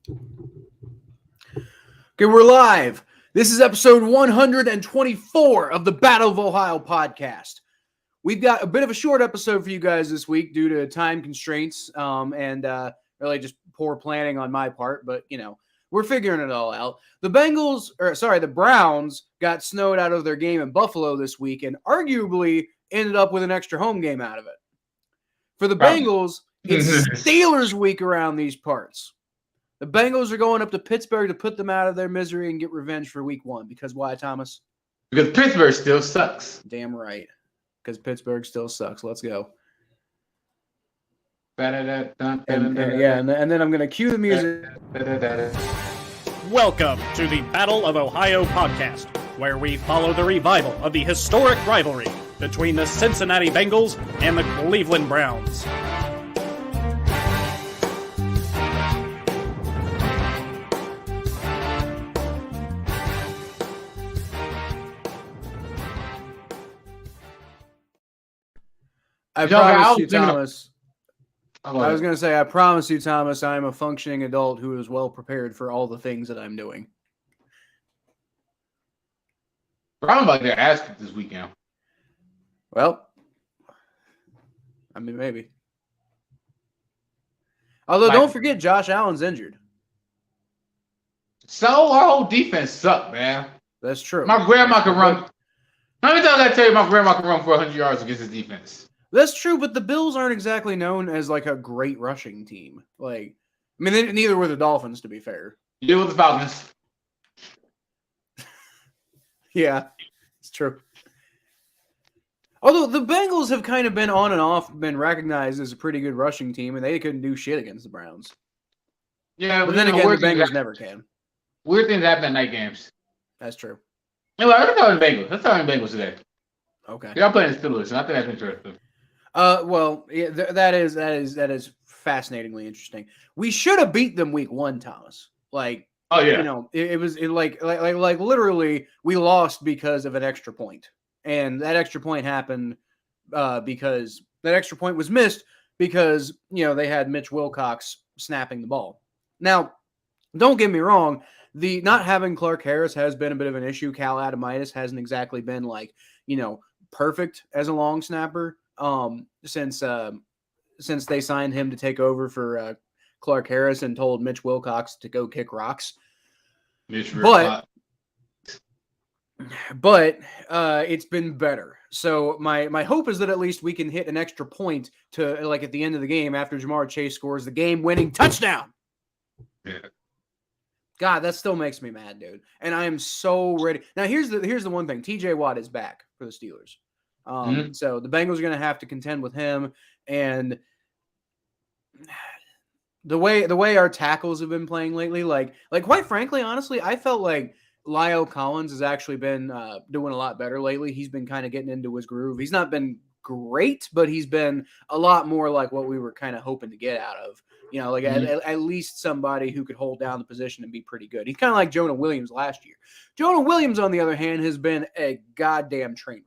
Okay, we're live. This is episode 124 of the Battle of Ohio podcast. We've got a bit of a short episode for you guys this week due to time constraints and really just poor planning on my part, but we're figuring it all out. The Browns got snowed out of their game in Buffalo this week and arguably ended up with an extra home game out of it. For the Bengals, it's Steelers week around these parts. The Bengals are going up to Pittsburgh to put them out of their misery and get revenge for week one. Because why, Thomas? Because Pittsburgh still sucks. Damn right. Because Pittsburgh still sucks. Let's go. And then I'm going to cue the music. Welcome to the Battle of Ohio podcast, where we follow the revival of the historic rivalry between the Cincinnati Bengals and the Cleveland Browns. I promise you, Thomas. I was going to say, I promise you, Thomas, I am a functioning adult who is well prepared for all the things that I'm doing. I'm about to ask it this weekend. Well, I mean, maybe. Although, don't forget, Josh Allen's injured. So our whole defense sucked, man. That's true. My grandma can run. How many times I tell you my grandma can run for 100 yards against his defense? That's true, but the Bills aren't exactly known as like a great rushing team. Neither were the Dolphins, to be fair. You with the Falcons. Yeah, it's true. Although the Bengals have kind of been on and off, been recognized as a pretty good rushing team, and they couldn't do shit against the Browns. Yeah, but then again, the Bengals never can. Weird things happen at night games. That's true. Anyway, let's talk about Bengals. Let's talk about Bengals today. Okay. Y'all playing the Steelers, and I think that's interesting. Well, yeah, that is fascinatingly interesting. We should have beat them week one, Thomas. Oh yeah, it was literally we lost because of an extra point, and that extra point happened because that extra point was missed because they had Mitch Wilcox snapping the ball. Now, don't get me wrong, the not having Clark Harris has been a bit of an issue. Cal Adamitis hasn't exactly been perfect as a long snapper. Since they signed him to take over for Clark Harris and told Mitch Wilcox to go kick rocks. But it's been better. So my hope is that at least we can hit an extra point to at the end of the game after Jamar Chase scores the game-winning touchdown. Yeah. God, that still makes me mad, dude. And I am so ready. Now here's the one thing. TJ Watt is back for the Steelers. So the Bengals are going to have to contend with him, and the way our tackles have been playing lately, like quite frankly, honestly, I felt like La'el Collins has actually been doing a lot better lately. He's been kind of getting into his groove. He's not been great, but he's been a lot more like what we were kind of hoping to get out of. At least somebody who could hold down the position and be pretty good. He's kind of like Jonah Williams last year. Jonah Williams, on the other hand, has been a goddamn train wreck.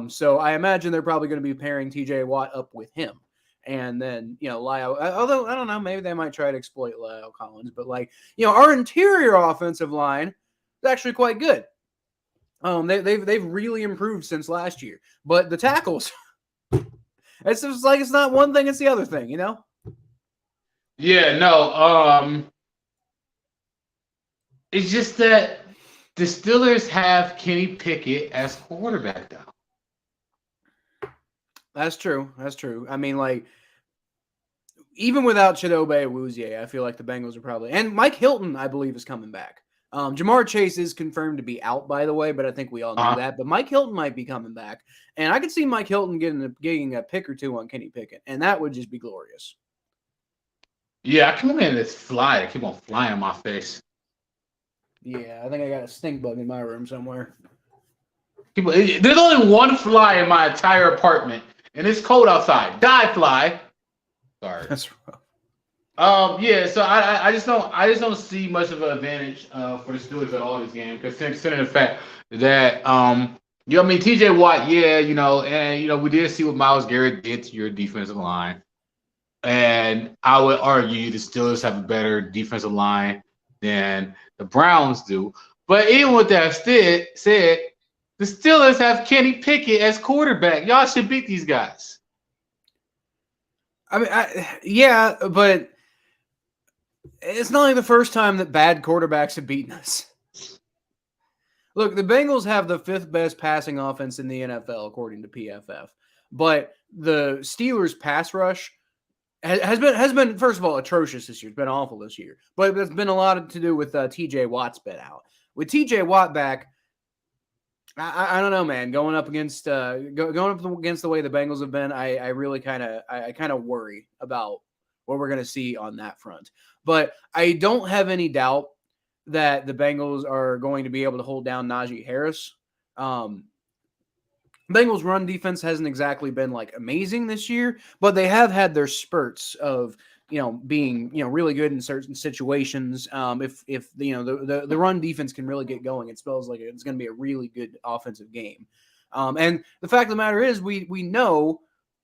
So I imagine they're probably going to be pairing TJ Watt up with him. And then, La'el, although I don't know, maybe they might try to exploit La'el Collins, but our interior offensive line is actually quite good. They've really improved since last year, but the tackles, it's just it's not one thing, it's the other thing, Yeah, no, it's just that the Steelers have Kenny Pickett as quarterback now. That's true. I mean, even without Chidobe Awuzie, I feel like the Bengals are probably – and Mike Hilton, I believe, is coming back. Jamar Chase is confirmed to be out, by the way, but I think we all knew that. But Mike Hilton might be coming back. And I could see Mike Hilton getting a pick or two on Kenny Pickett, and that would just be glorious. Yeah, I come in this fly that keep on flying in my face. Yeah, I think I got a stink bug in my room somewhere. There's only one fly in my entire apartment, and it's cold outside. Die, fly. Sorry. That's rough. Yeah, so I just don't see much of an advantage for the Steelers at all this game, considering the fact that TJ Watt, and we did see what Myles Garrett did to your defensive line. And I would argue the Steelers have a better defensive line than the Browns do. But even with that said, the Steelers have Kenny Pickett as quarterback. Y'all should beat these guys. I mean, yeah, but it's not like the first time that bad quarterbacks have beaten us. Look, the Bengals have the 5th best passing offense in the NFL, according to PFF. But the Steelers' pass rush has been first of all atrocious this year. It's been awful this year, but it's been a lot to do with T.J. Watt's been out. With T.J. Watt back, I don't know, man. Going up against the way the Bengals have been, I really kind of worry about what we're going to see on that front. But I don't have any doubt that the Bengals are going to be able to hold down Najee Harris. Bengals run defense hasn't exactly been like amazing this year, but they have had their spurts of, being, really good in certain situations. If the run defense can really get going, it spells like it's going to be a really good offensive game. And the fact of the matter is we know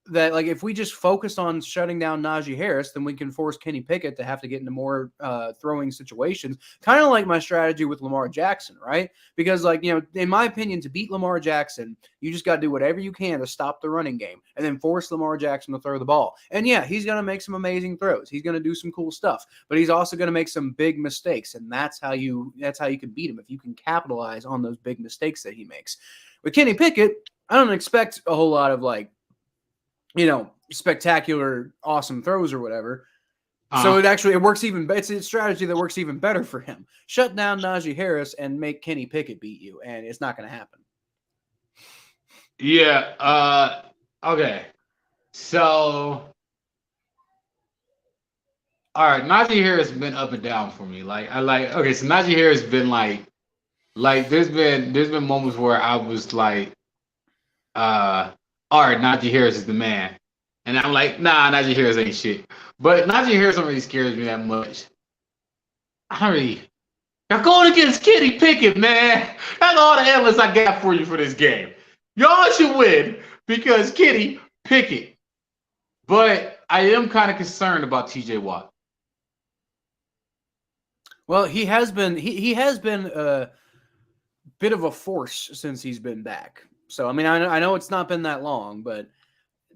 that, like, if we just focus on shutting down Najee Harris, then we can force Kenny Pickett to have to get into more throwing situations, kind of like my strategy with Lamar Jackson, right? Because, like, in my opinion, to beat Lamar Jackson, you just got to do whatever you can to stop the running game and then force Lamar Jackson to throw the ball. And yeah, he's going to make some amazing throws. He's going to do some cool stuff, but he's also going to make some big mistakes, and that's how you can beat him, if you can capitalize on those big mistakes that he makes. With Kenny Pickett, I don't expect a whole lot of, like, spectacular, awesome throws or whatever. So it works even. It's a strategy that works even better for him. Shut down Najee Harris and make Kenny Pickett beat you, and it's not going to happen. Yeah. Okay. So, all right. Najee Harris has been up and down for me. So Najee Harris has been like there's been moments where I was like, all right, Najee Harris is the man. And I'm like, nah, Najee Harris ain't shit. But Najee Harris don't really scares me that much. Y'all going against Kenny Pickett, man. That's all the analysts I got for you for this game. Y'all should win because Kenny Pickett. But I am kind of concerned about T.J. Watt. Well, he has been a bit of a force since he's been back. So, I mean, I know it's not been that long, but,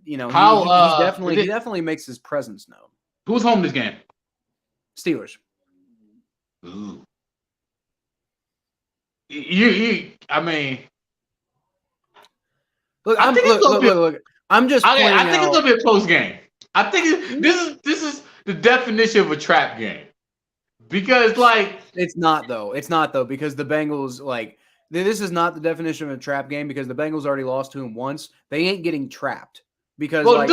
he definitely makes his presence known. Who's home this game? Steelers. Ooh. Look, I'm just pointing out. I think it's going to be a close game. I think this is the definition of a trap game. Because, like... It's not, though. Because the Bengals, like... This is not the definition of a trap game because the Bengals already lost to him once. They ain't getting trapped because, look.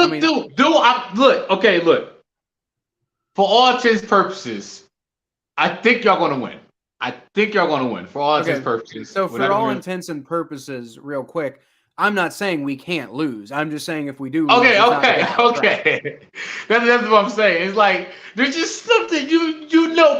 For all intents and purposes, I think y'all gonna win. For all intents and purposes. So for all intents and purposes, real quick, I'm not saying we can't lose. I'm just saying if we do lose, okay. That's what I'm saying. It's like there's just something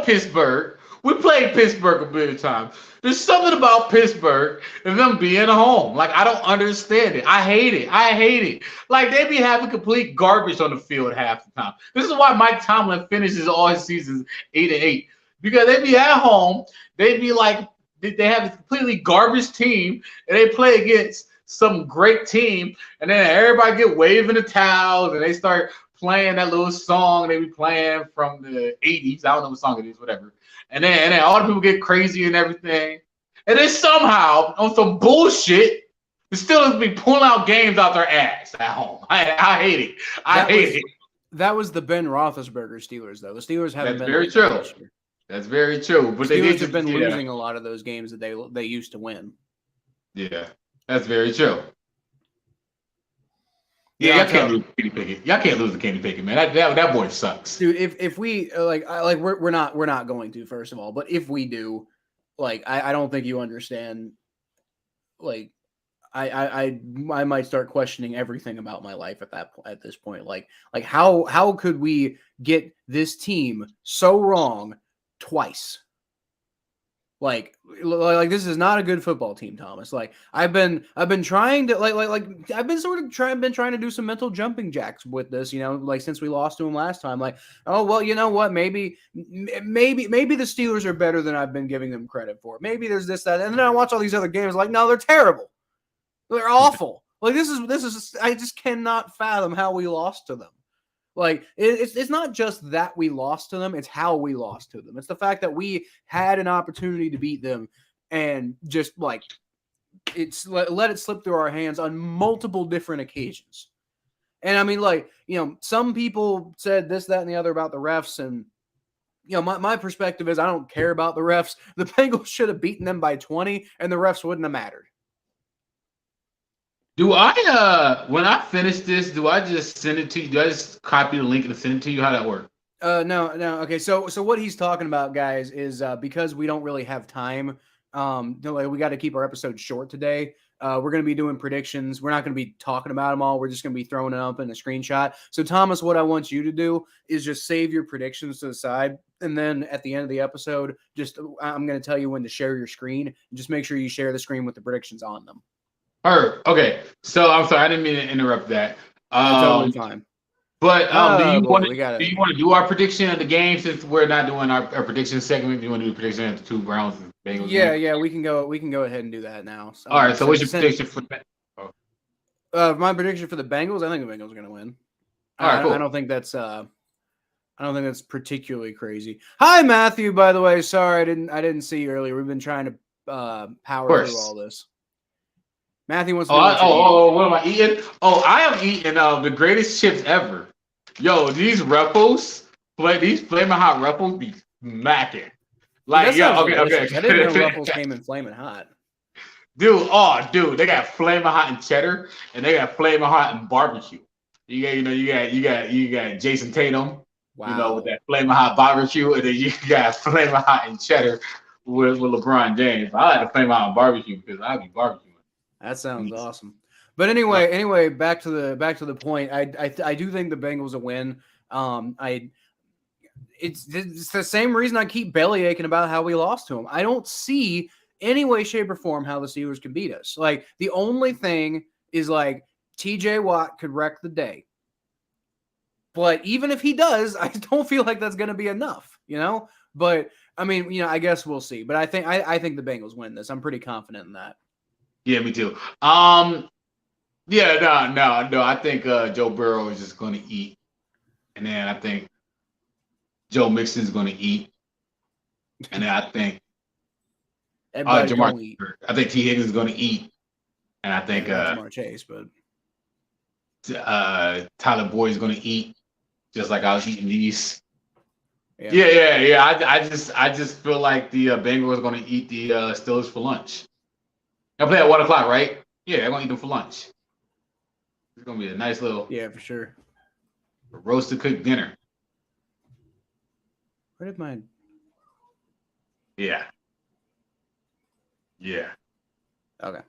Pittsburgh. We played Pittsburgh a bit of time. There's something about Pittsburgh and them being home. Like, I don't understand it. I hate it. Like, they be having complete garbage on the field half the time. This is why Mike Tomlin finishes all his seasons 8-8. Because they be at home. They be like, they have a completely garbage team, and they play against some great team, and then everybody get waving the towels, and they start playing that little song they be playing from the 80s. I don't know what song it is, whatever. And then all the people get crazy and everything. And then somehow, on some bullshit, the Steelers be pulling out games out their ass at home. I hate it. I hate it. That was the Ben Roethlisberger Steelers, though. The Steelers haven't been. That's very true. That's very true. But the Steelers have been losing a lot of those games that they used to win. Yeah, that's very true. Yeah, y'all can't lose to Kenny Pickett. Y'all can't lose to Kenny Pickett, man. That boy sucks, dude. If we we're not going to, first of all, but if we do, like, I don't think you understand. Like, I might start questioning everything about my life at this point. Like how could we get this team so wrong twice? Like this is not a good football team, Thomas. Like I've been trying to I've been trying to do some mental jumping jacks with this, like since we lost to them last time. Like, oh well, you know what? Maybe the Steelers are better than I've been giving them credit for. Maybe there's this, that, and then I watch all these other games. Like, no, they're terrible. They're awful. Like this is I just cannot fathom how we lost to them. Like it's not just that we lost to them; it's how we lost to them. It's the fact that we had an opportunity to beat them and just like let it slip through our hands on multiple different occasions. And I mean, some people said this, that, and the other about the refs, and my perspective is I don't care about the refs. The Bengals should have beaten them by 20, and the refs wouldn't have mattered. Do I when I finish this, do I just send it to you? Do I just copy the link and send it to you? How that work? No. Okay, so what he's talking about, guys, is because we don't really have time. We got to keep our episode short today. We're going to be doing predictions. We're not going to be talking about them all. We're just going to be throwing it up in a screenshot. So Thomas, what I want you to do is just save your predictions to the side, and then at the end of the episode, I'm going to tell you when to share your screen. And just make sure you share the screen with the predictions on them. Okay. So I'm sorry, I didn't mean to interrupt that. Totally fine. But do you want to do our prediction of the game since we're not doing our prediction segment? Do you want to do a prediction of the two Browns and Bengals? Yeah, we can go ahead and do that now. So, all right. So what's your prediction for that? My prediction for the Bengals, I think the Bengals are going to win. All right, cool. I don't think that's particularly crazy. Hi, Matthew. By the way, sorry I didn't see you earlier. We've been trying to power through all this. Matthew wants to know what am I eating? I am eating the greatest chips ever. Yo, these Ruffles, these Flamin' Hot Ruffles be macking. Like, okay. I didn't know Ruffles came in Flamin' Hot. Dude, they got Flamin' Hot and cheddar, and they got Flamin' Hot and barbecue. You got Jason Tatum, wow. With that Flamin' Hot barbecue, and then you got Flamin' Hot and cheddar with LeBron James. I like the Flamin' Hot and barbecue because I be barbecuing. That sounds awesome. But anyway, back to the point. I do think the Bengals will win. It's the same reason I keep belly aching about how we lost to them. I don't see any way, shape, or form how the Steelers can beat us. Like the only thing is like T.J. Watt could wreck the day. But even if he does, I don't feel like that's going to be enough. But I mean, I guess we'll see. But I think the Bengals win this. I'm pretty confident in that. Yeah, me too. No. I think Joe Burrow is just going to eat, and then I think Joe Mixon's going to eat, and then I think Jamar. I think T. Higgins is going to eat, and I think Jamar Chase, but Tyler Boyd is going to eat, just like I was eating these. Yeah. I just feel like the Bengals are going to eat the Steelers for lunch. They'll play at 1 o'clock, right? Yeah, they're gonna eat them for lunch. It's gonna be a nice little for sure roasted cooked dinner. Where did mine? Yeah. Okay.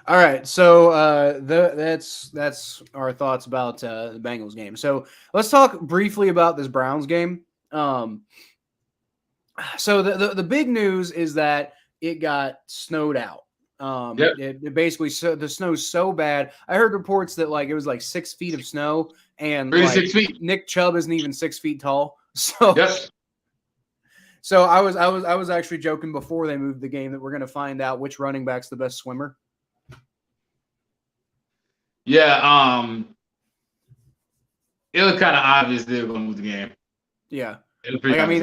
All right. So that's our thoughts about the Bengals game. So let's talk briefly about this Browns game. So the big news is that it got snowed out. It basically the snow's so bad. I heard reports that it was 6 feet of snow, and 6 feet. Nick Chubb isn't even 6 feet tall. So I was actually joking before they moved the game that we're going to find out which running back's the best swimmer. Yeah, it was kind of obvious they were going to move the game. Yeah,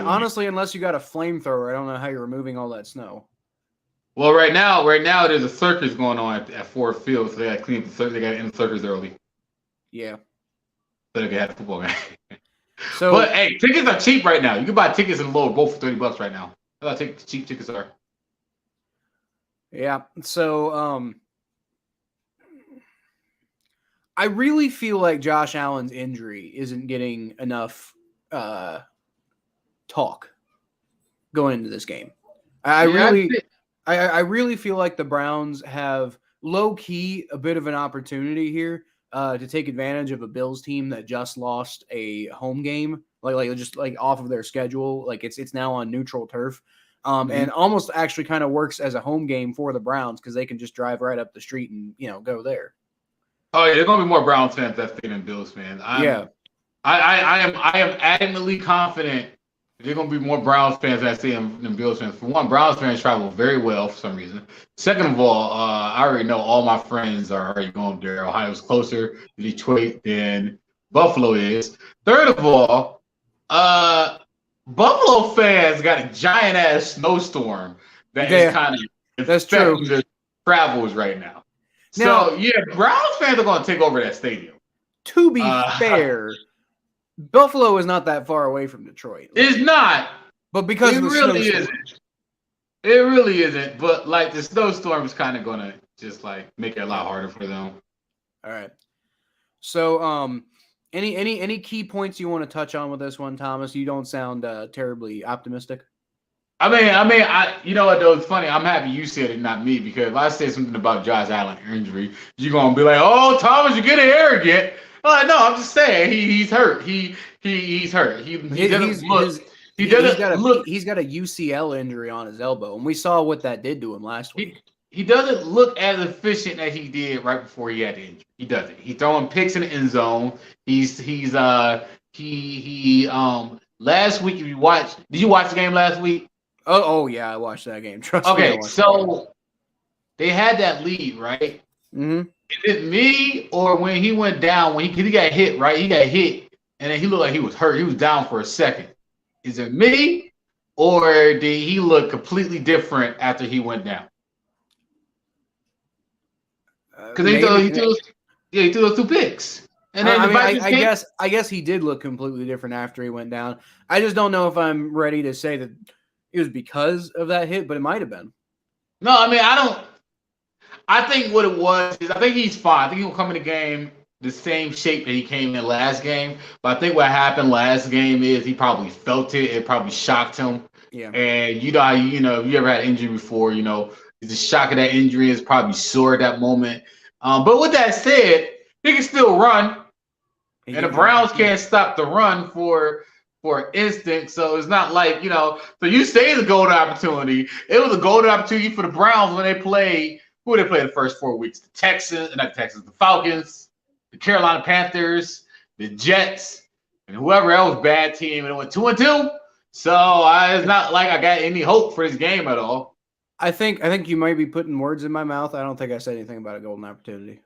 honestly, unless you got a flamethrower, I don't know how you're removing all that snow. Well, right now, there's a circus going on at Ford Field, so they got to clean up the circus. They got to end the circus early. Yeah. So they can have the football game. But hey, tickets are cheap right now. You can buy tickets in Lower Bowl for $30 right now. That's how cheap tickets are. Yeah. So I really feel like Josh Allen's injury isn't getting enough talk going into this game. I really feel like the Browns have low-key a bit of an opportunity here to take advantage of a Bills team that just lost a home game, like off of their schedule. Like it's now on neutral turf. and almost actually kind of works as a home game for the Browns because they can just drive right up the street and go there. Oh yeah, there's gonna be more Browns fans that stay than Bills fans. I am adamantly confident there's gonna be more Browns fans that stay than Bills fans. For one, Browns fans travel very well for some reason. Second of all, I already know all my friends are already going there. Ohio's closer to Detroit than Buffalo is. Third of all, Buffalo fans got a giant ass snowstorm that is kind of affecting their travels right now. So Browns fans are going to take over that stadium. To be fair, Buffalo is not that far away from Detroit. It's not, but because it really isn't. It really isn't. But like the snowstorm is kind of going to just like make it a lot harder for them. All right. So, any key points you want to touch on with this one, Thomas? You don't sound terribly optimistic. I mean, you know what though? It's funny. I'm happy you said it, not me, because if I say something about Josh Allen injury, you're gonna be like, "Oh, Thomas, you're getting arrogant." I'm no, I'm just saying he's hurt. He's hurt. He doesn't look. He's got a UCL injury on his elbow, and we saw what that did to him last week. He doesn't look as efficient as he did right before he had the injury. He doesn't. He's throwing picks in the end zone. Last week, if you watched, did you watch the game last week? Oh yeah, I watched that game. Trust me. Okay, so they had that lead, right? Mm-hmm. Is it me or when he went down, when he got hit, right? He got hit, and then he looked like he was hurt. He was down for a second. Is it me, or did he look completely different after he went down? Because he threw those 2 picks. And then I guess he did look completely different after he went down. I just don't know if I'm ready to say that it was because of that hit, but it might have been. No, I mean, I think what it was is I think he's fine. I think he'll come in the game the same shape that he came in last game. But I think what happened last game is he probably felt it. It probably shocked him. Yeah. And if you ever had an injury before, the shock of that injury is probably sore at that moment. But with that said, he can still run. And the Browns can't stop the run for instinct. So it's not like, so you say it's a golden opportunity. It was a golden opportunity for the Browns when they played, who did they play the first 4 weeks? The Falcons, the Carolina Panthers, the Jets, and whoever else bad team. And it went 2-2. So it's not like I got any hope for this game at all. I think you might be putting words in my mouth. I don't think I said anything about a golden opportunity.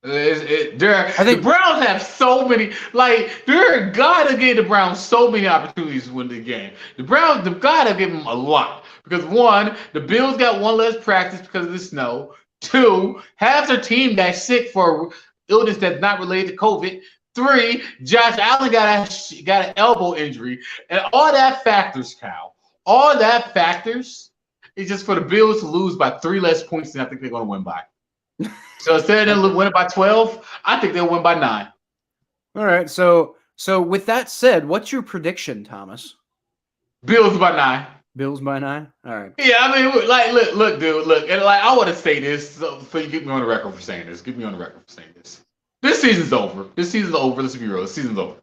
The Browns have so many. Like, they're God to give the Browns so many opportunities to win the game. The God to give them a lot because 1, the Bills got 1 less practice because of the snow. 2, half their team got sick for illness that's not related to COVID. 3, Josh Allen got an elbow injury, and all that factors, Cal. All that factors is just for the Bills to lose by 3 less points than I think they're going to win by. So instead of them winning by 12, I think they'll win by 9. All right. So with that said, what's your prediction, Thomas? Bills by 9. Bills by 9? All right. Yeah, I mean, look, dude, and I want to say this, so you get me on the record for saying this. Get me on the record for saying this. This season's over. Let's be real. This season's over.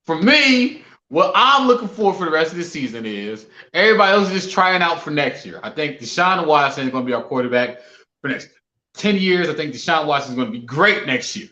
For me, what I'm looking for the rest of the season is everybody else is just trying out for next year. I think Deshaun Watson is going to be our quarterback for next 10 years. I think Deshaun Watson is going to be great next year.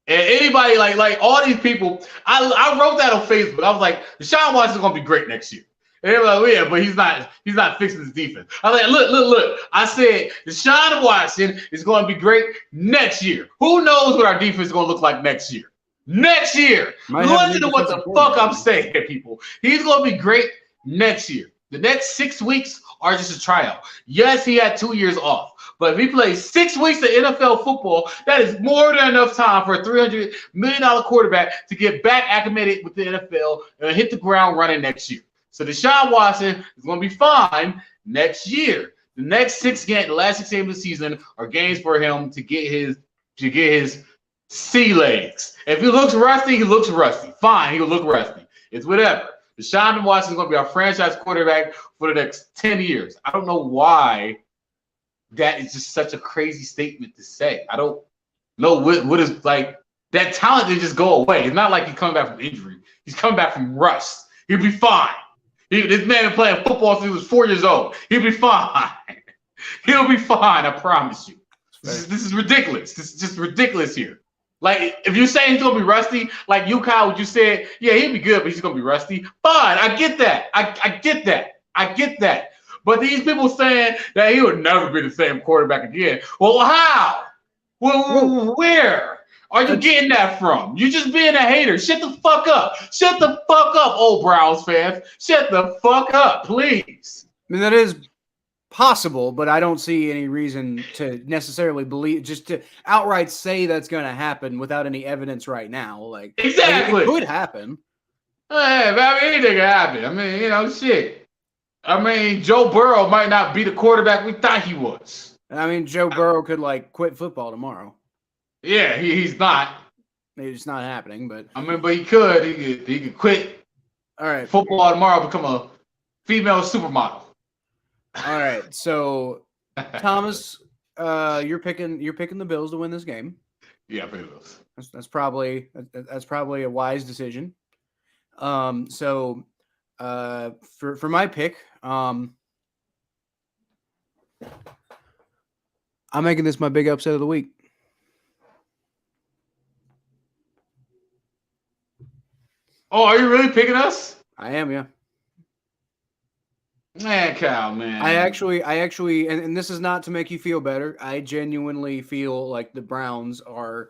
And anybody like all these people, I wrote that on Facebook. I was like, Deshaun Watson is going to be great next year. And they were like, yeah, but he's not fixing his defense. I was like, look. I said Deshaun Watson is going to be great next year. Who knows what our defense is going to look like next year? Next year. Listen to what the fuck I'm saying, people. He's going to be great next year. The next 6 weeks are just a tryout. Yes, he had 2 years off. But if he plays 6 weeks of NFL football, that is more than enough time for a $300 million quarterback to get back acclimated with the NFL and hit the ground running next year. So Deshaun Watson is going to be fine next year. The last 6 games of the season are games for him to get his sea legs. If he looks rusty, he looks rusty. Fine, he'll look rusty. It's whatever. Deshaun Watson is going to be our franchise quarterback for the next 10 years. I don't know why that is just such a crazy statement to say. I don't know what is like that talent didn't just go away. It's not like he's coming back from injury. He's coming back from rust. He'll be fine. This man been playing football since he was 4 years old. He'll be fine. He'll be fine. I promise you. This is ridiculous. This is just ridiculous here. Like, if you're saying he's gonna be rusty, like you, Kyle, what you said, yeah, he'll be good, but he's gonna be rusty. Fine, I get that. I get that. I get that. But these people saying that he would never be the same quarterback again. Well, how? Well, where are you getting that from? You just being a hater. Shut the fuck up. Shut the fuck up, old Browns fans. Shut the fuck up, please. I mean, that is possible, but I don't see any reason to necessarily believe, just to outright say that's going to happen without any evidence right now. Like, exactly, it could happen. Hey, I mean, anything can happen. I mean, shit. I mean, Joe Burrow might not be the quarterback we thought he was. I mean, Joe Burrow could quit football tomorrow. Yeah, he's not. It's not happening, but I mean, but he could. He could quit. All right, football tomorrow, become a female supermodel. All right, so Thomas, you're picking the Bills to win this game. Yeah, Bills. That's probably a wise decision. So for my pick, I'm making this my big upset of the week. Oh, are you really picking us? I am, yeah. Man, Kyle, man. I actually, and this is not to make you feel better. I genuinely feel like the Browns are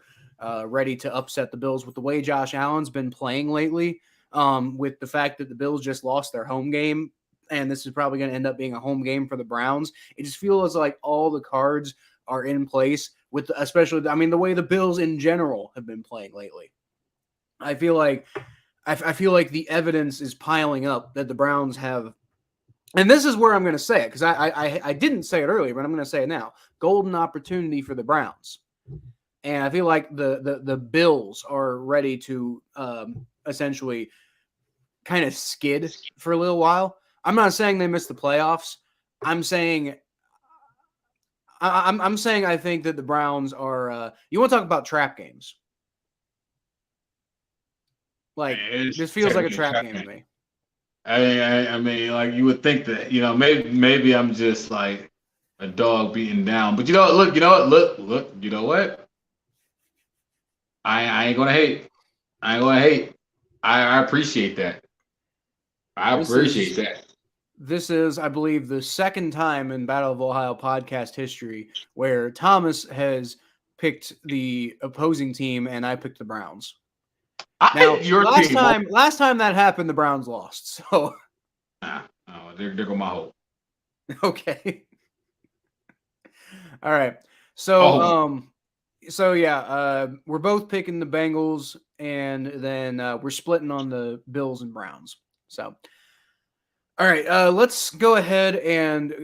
ready to upset the Bills with the way Josh Allen's been playing lately. With the fact that the Bills just lost their home game, and this is probably going to end up being a home game for the Browns. It just feels like all the cards are in place with, especially, I mean, the way the Bills in general have been playing lately. I feel like the evidence is piling up that the Browns have. And this is where I'm going to say it, because I didn't say it earlier, but I'm going to say it now. Golden opportunity for the Browns. And I feel like the Bills are ready to essentially kind of skid for a little while. I'm not saying they missed the playoffs. I'm saying I think that the Browns are you want to talk about trap games. Like, this feels like a trap game to me. I mean, like, you would think that, maybe I'm just like a dog beaten down. But you know what? I ain't gonna hate. I appreciate that. This is, I believe, the second time in Battle of Ohio podcast history where Thomas has picked the opposing team and I picked the Browns. Last time that happened, the Browns lost. So, there go my hope. Okay. All right. So, we're both picking the Bengals, and then we're splitting on the Bills and Browns. So, all right, let's go ahead and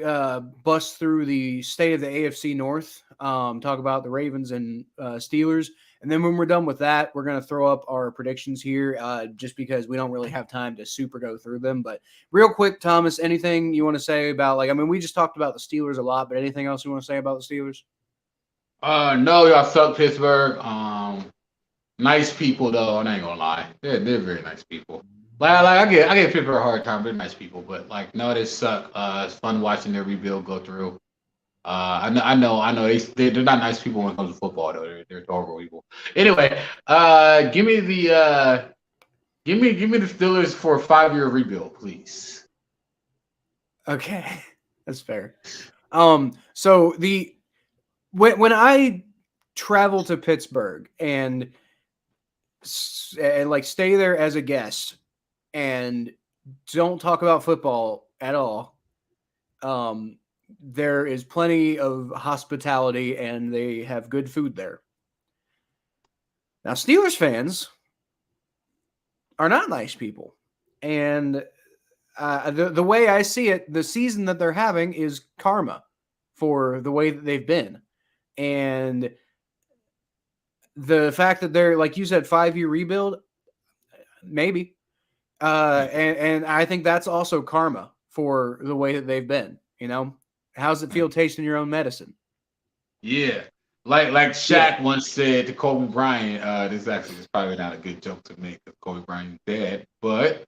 bust through the state of the AFC North. Talk about the Ravens and Steelers. And then when we're done with that, we're going to throw up our predictions here just because we don't really have time to super go through them. But real quick, Thomas, anything you want to say about, we just talked about the Steelers a lot, but anything else you want to say about the Steelers? No, y'all suck, Pittsburgh. Nice people, though. I ain't going to lie. They're very nice people. I give Pittsburgh a hard time. They're nice people. But, no, they suck. It's fun watching their rebuild go through. I know they're not nice people when it comes to football, though. They're horrible people. Anyway, give me the Steelers for a 5-year rebuild, please. Okay, that's fair. So when I travel to Pittsburgh and stay there as a guest and don't talk about football at all, there is plenty of hospitality and they have good food there. Now, Steelers fans are not nice people. And the way I see it, the season that they're having is karma for the way that they've been. And the fact that they're, like you said, 5-year rebuild, maybe. And I think that's also karma for the way that they've been, How's it feel tasting your own medicine? Yeah. Like Shaq once said to Kobe Bryant, this actually is probably not a good joke to make because Kobe Bryant's dead, but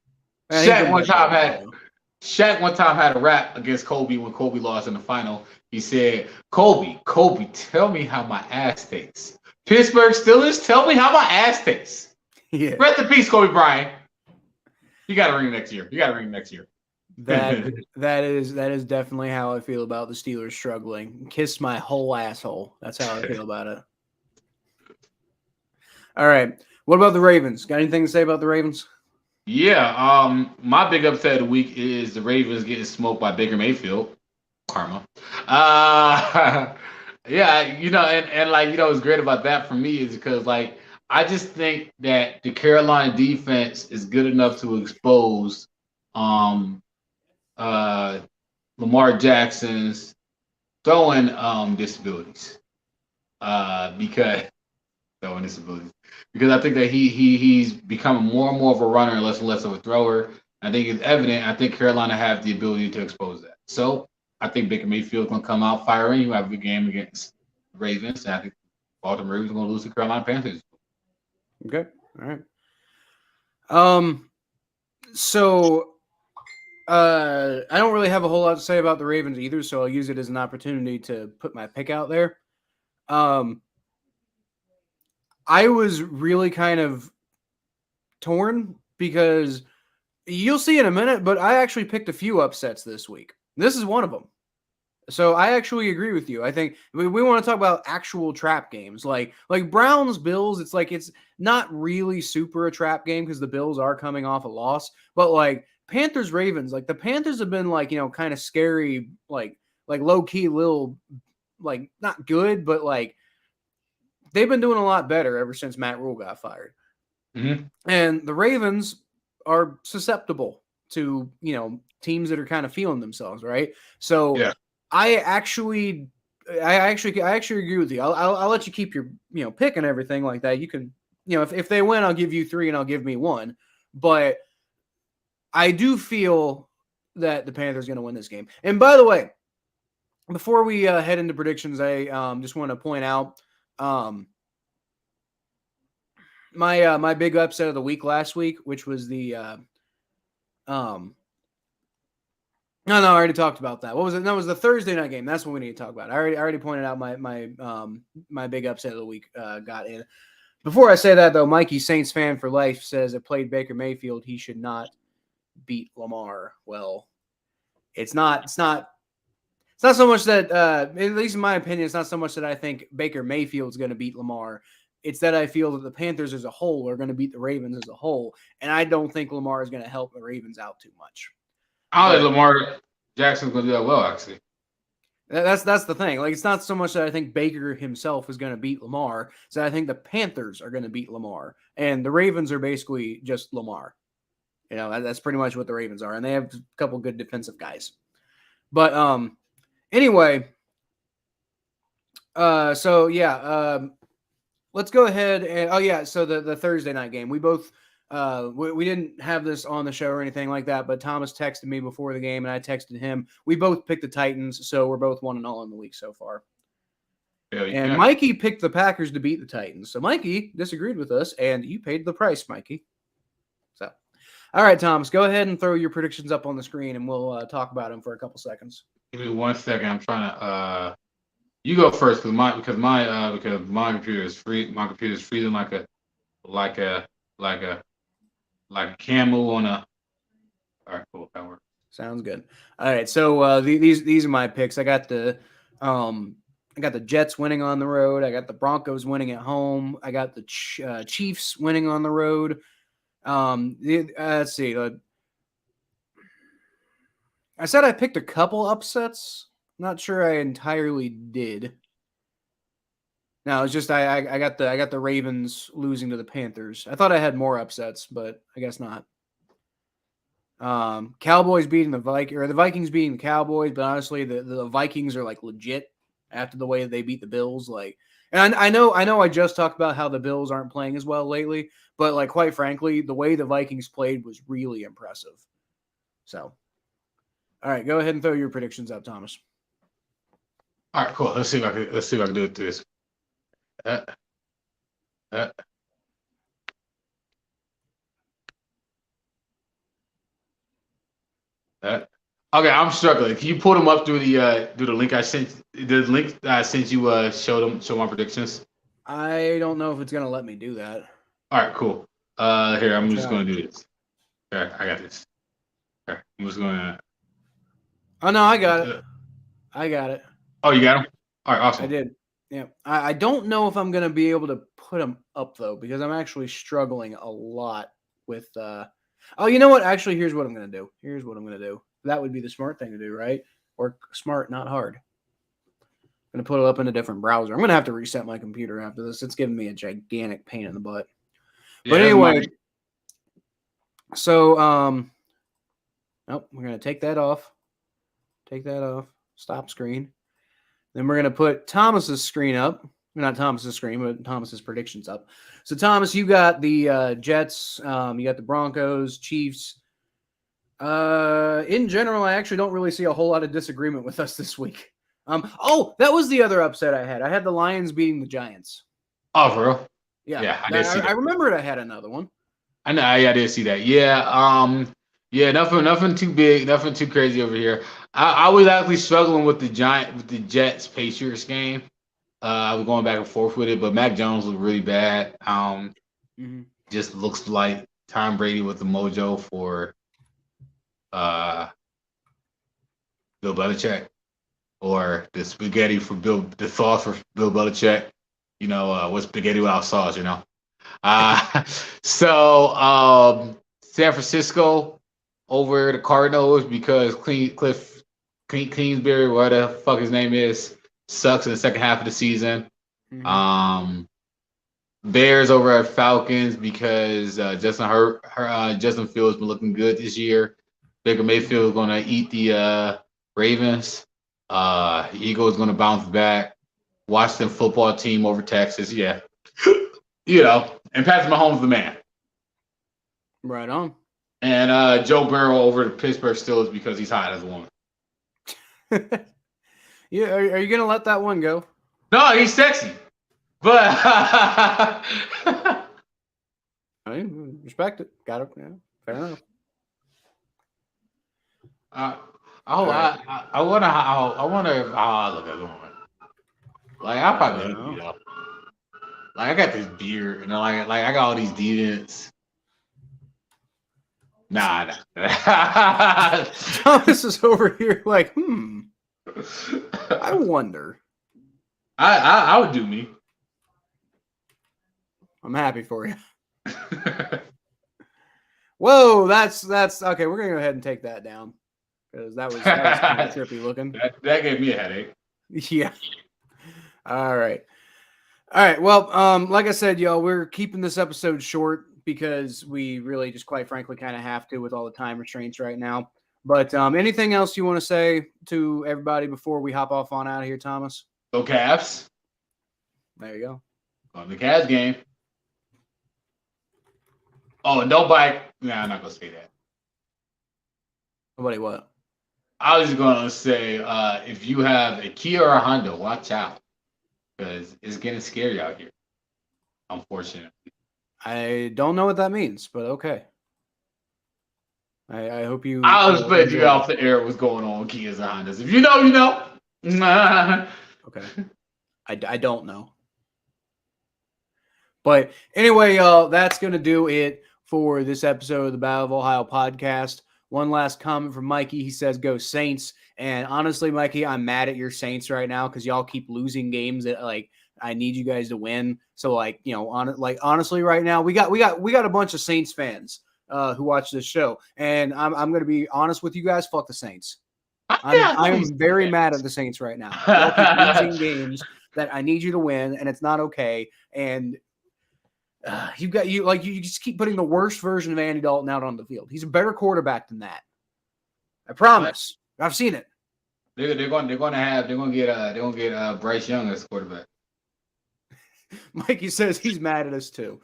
Shaq one time Shaq one time had a rap against Kobe when Kobe lost in the final. He said, Kobe, tell me how my ass tastes. Pittsburgh Steelers, tell me how my ass tastes. Yeah. Rest in peace, Kobe Bryant. You got to ring next year. That is definitely how I feel about the Steelers struggling. Kiss my whole asshole. That's how I feel about it. All right. What about the Ravens? Got anything to say about the Ravens? Yeah, my big upset of the week is the Ravens getting smoked by Baker Mayfield. Karma. Yeah, and like, what's great about that for me is because, like, I just think that the Carolina defense is good enough to expose uh Lamar Jackson's throwing disabilities. Because throwing disabilities. Because I think that he's becoming more and more of a runner and less of a thrower. I think it's evident. I think Carolina have the ability to expose that. So I think Baker Mayfield's gonna come out firing. He'll have a good game against the Ravens. And I think Baltimore Ravens are gonna lose to Carolina Panthers. Okay. All right. So I don't really have a whole lot to say about the Ravens either, so I'll use it as an opportunity to put my pick out there. I was really kind of torn because you'll see in a minute, but I actually picked a few upsets this week. This is one of them. So I actually agree with you. I think we want to talk about actual trap games, like Browns Bills. It's like it's not really super a trap game because the Bills are coming off a loss, but like Panthers Ravens, like the Panthers have been like kind of scary, like low key little, like not good, but like they've been doing a lot better ever since Matt Rule got fired. Mm-hmm. And the Ravens are susceptible to teams that are kind of feeling themselves, right? So yeah. I actually agree with you. I'll let you keep your pick and everything like that. You can if they win, I'll give you 3 and I'll give me 1. But I do feel that the Panthers are going to win this game. And by the way, before we head into predictions, I just want to point out my big upset of the week last week, which was the No, I already talked about that. What was it? No, it was the Thursday night game. That's what we need to talk about. I already pointed out my big upset of the week got in. Before I say that though, Mikey, Saints fan for life, says it played Baker Mayfield. He should not beat Lamar. Well, it's not so much that at least in my opinion, it's not so much that I think Baker Mayfield's going to beat Lamar. It's that I feel that the Panthers as a whole are going to beat the Ravens as a whole, and I don't think Lamar is going to help the Ravens out too much. I don't think Lamar Jackson's gonna do that well, actually. That's the thing. Like, it's not so much that I think Baker himself is going to beat Lamar. It's that I think the Panthers are going to beat Lamar, and the Ravens are basically just Lamar. That's pretty much what the Ravens are, and they have a couple good defensive guys. But anyway, so yeah, let's go ahead and so the Thursday night game, we both. We didn't have this on the show or anything like that, but Thomas texted me before the game, and I texted him. We both picked the Titans, so we're both 1-0 in the week so far. Yeah. And Mikey picked the Packers to beat the Titans. So Mikey disagreed with us, and you paid the price, Mikey. So, all right, Thomas, go ahead and throw your predictions up on the screen, and we'll talk about them for a couple seconds. Give me 1 second. I'm trying to. You go first because my computer is free. My computer is freezing like a camel on a. All right, cool. That works. Sounds good. All right, so these are my picks. I got the Jets winning on the road. I got the Broncos winning at home. I got the Chiefs winning on the road. Let's see. I said I picked a couple upsets. Not sure I entirely did. No, it's just I got the Ravens losing to the Panthers. I thought I had more upsets, but I guess not. Cowboys beating the Vikings beating the Cowboys, but honestly, the Vikings are like legit after the way that they beat the Bills. Like, and I know I just talked about how the Bills aren't playing as well lately, but like quite frankly, the way the Vikings played was really impressive. So, all right, go ahead and throw your predictions up, Thomas. All right, cool. Let's see if I can do it through this. Okay, I'm struggling. Can you pull them up through the link I sent? The link I sent you show my predictions. I don't know if it's gonna let me do that. All right, cool. Here I'm just Okay. gonna do this. Okay, I got this. Okay, I'm just gonna. Oh no, I got it. I got it. Oh, you got them? All right, awesome. I did. Yeah. I don't know if I'm gonna be able to put them up though, because I'm actually struggling a lot with. Oh, you know what? Actually, here's what I'm gonna do. Here's what I'm gonna do. That would be the smart thing to do, right? Work smart, not hard. I'm gonna put it up in a different browser. I'm gonna have to reset my computer after this. It's giving me a gigantic pain in the butt. Yeah, But anyway, so nope, we're gonna take that off. Take that off. Stop screen. Then we're gonna put Thomas's screen up. Not Thomas's screen, but Thomas's predictions up. So Thomas, you got the Jets. You got the Broncos, Chiefs. In general, I actually don't really see a whole lot of disagreement with us this week. Oh, that was the other upset I had. I had the Lions beating the Giants. Oh, for real? Yeah, I did see that. I remembered I had another one. I know. I did see that. Yeah. Yeah. Nothing too big. Nothing too crazy over here. I was actually struggling with the Jets Patriots game. I was going back and forth with it, but Mac Jones looked really bad. Just looks like Tom Brady with the mojo for Bill Belichick, or the spaghetti for the sauce for Bill Belichick. You know, what's spaghetti without sauce? You know. So San Francisco over the Cardinals because Kingsbury, whatever the fuck his name is, sucks in the second half of the season. Bears over at Falcons because Justin Fields been looking good this year. Baker Mayfield is going to eat the Ravens. Eagles going to bounce back. Washington football team over Texas. Yeah. And Patrick Mahomes the man. Right on. And Joe Burrow over the Pittsburgh Steelers because he's hot as a woman. Yeah, are you gonna let that one go? No, he's sexy. But I respect it. Got it. Yeah, fair enough. I wonder if I look at the woman. Like I probably like I got this beard and like I got all these deviants. Nah. Thomas is over here like, I wonder. I would do me. I'm happy for you. Whoa, that's okay. We're gonna go ahead and take that down because that was kind of trippy looking. That gave me a headache. Yeah. All right. Well, like I said, y'all, we're keeping this episode short because we really just quite frankly kind of have to with all the time restraints right now. But anything else you want to say to everybody before we hop off on out of here, Thomas? Go Cavs. There you go. On the Cavs game. Oh, nobody. Nah, I'm not gonna say that. Nobody what? I was gonna say, if you have a Kia or a Honda, watch out because it's getting scary out here. Unfortunately. I don't know what that means, but okay. I hope you. I'll just let you off the air what's going on with Kias and Hondas. If you know, you know. Okay. I don't know. But anyway, y'all, that's going to do it for this episode of the Battle of Ohio podcast. One last comment from Mikey. He says, go Saints. And honestly, Mikey, I'm mad at your Saints right now because y'all keep losing games that, like, I need you guys to win. So, like, you know, honestly, right now, we got a bunch of Saints fans who watch this show. And I'm going to be honest with you guys. Fuck the Saints. I'm very mad at the Saints right now. Y'all keep losing games that I need you to win, and it's not okay. And you just keep putting the worst version of Andy Dalton out on the field. He's a better quarterback than that. I promise. I've seen it. They're going to get Bryce Young as quarterback. Mikey says he's mad at us too.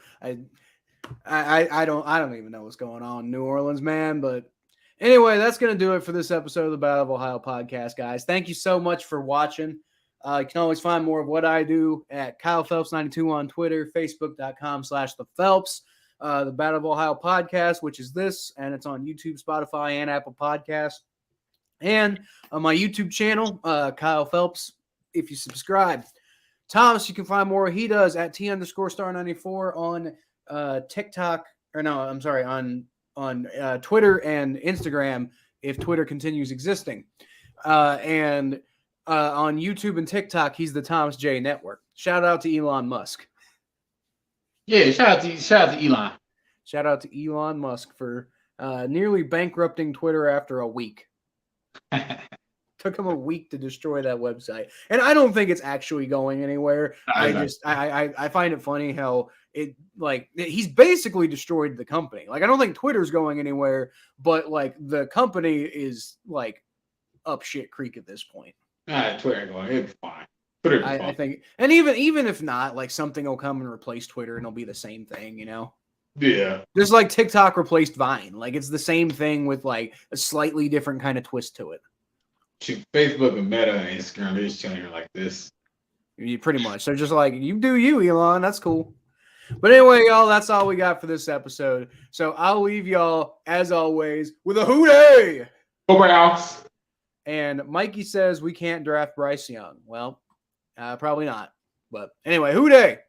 I don't even know what's going on in New Orleans, man. But anyway, that's going to do it for this episode of the Battle of Ohio podcast, guys. Thank you so much for watching. You can always find more of what I do at Kyle Phelps92 on Twitter, Facebook.com/ThePhelps. The Battle of Ohio podcast, which is this, and it's on YouTube, Spotify, and Apple Podcasts. And on my YouTube channel, Kyle Phelps, if you subscribe. Thomas, you can find more he does at T_star94 on TikTok, or no, I'm sorry, on Twitter and Instagram, if Twitter continues existing. And on YouTube and TikTok, he's the Thomas J Network. Shout out to Elon Musk. Yeah, shout out to Elon. Shout out to Elon Musk for nearly bankrupting Twitter after a week. Took him a week to destroy that website, and I don't think it's actually going anywhere. I find it funny how he's basically destroyed the company. Like, I don't think Twitter's going anywhere, but like the company is like up shit creek at this point. Twitter ain't going. It's fine. I think, and even if not, like something will come and replace Twitter, and it'll be the same thing, you know. Yeah. Just like TikTok replaced Vine, like it's the same thing with like a slightly different kind of twist to it. Facebook and Meta and Instagram, they're just chilling here like this. Pretty much. They're just like, you do you, Elon. That's cool. But anyway, y'all, that's all we got for this episode. So I'll leave y'all, as always, with a hooday. Go Browns. And Mikey says we can't draft Bryce Young. Well, probably not. But anyway, hooday.